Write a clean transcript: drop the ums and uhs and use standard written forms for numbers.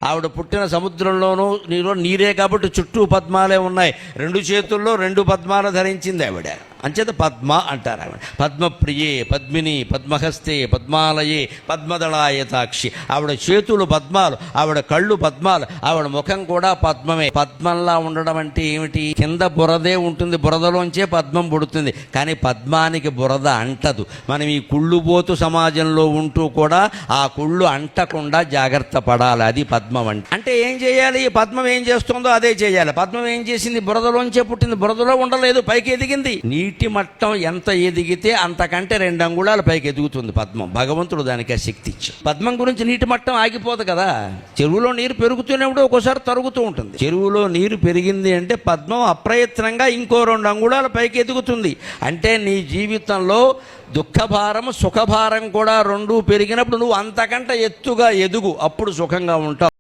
ఆవిడ పుట్టిన సముద్రంలోనూ నీరే కాబట్టి చుట్టూ పద్మాలే ఉన్నాయి. 2 చేతుల్లో 2 పద్మాలు ధరించింది ఆవిడ. అంచేత పద్మ అంటారు ఆవిడ. పద్మప్రియే, పద్మిని, పద్మహస్తే, పద్మాలయే, పద్మదళాయతాక్షి. ఆవిడ చేతులు పద్మాలు, ఆవిడ కళ్ళు పద్మాలు, ఆవిడ ముఖం కూడా పద్మమే. పద్మంలా ఉండడం అంటే ఏమిటి? కింద బురదే ఉంటుంది, బురదలోంచే పద్మం పుడుతుంది. కానీ పద్మానికి బురద అంటదు. మనం ఈ కుళ్ళుబోతు సమాజంలో ఉంటూ కూడా ఆ కుళ్ళు అంటకుండా జాగ్రత్త పడాలి. అది పద్మం అంటే. ఏం చేయాలి? ఈ పద్మం ఏం చేస్తుందో అదే చేయాలి. పద్మం ఏం చేసింది? బురదలోంచే పుట్టింది, బురదలో ఉండలేదు, పైకి ఎదిగింది. నీటి మట్టం ఎంత ఎదిగితే అంతకంటే 2 అంగుళాలు పైకి ఎదుగుతుంది పద్మం. భగవంతుడు దానికి ఆ శక్తి ఇచ్చాడు. పద్మం గురించి నీటి మట్టం ఆగిపోదు కదా. చెరువులో నీరు పెరుగుతూనే ఉంటే ఒక్కోసారి తరుగుతూ ఉంటుంది. చెరువులో నీరు పెరిగింది అంటే పద్మం అప్రయత్నంగా ఇంకో 2 అంగుళాలు పైకి ఎదుగుతుంది. అంటే నీ జీవితంలో దుఃఖభారం సుఖభారం కూడా 2 పెరిగినప్పుడు నువ్వు అంతకంటే ఎత్తుగా ఎదుగు, అప్పుడు సుఖంగా ఉంటావు.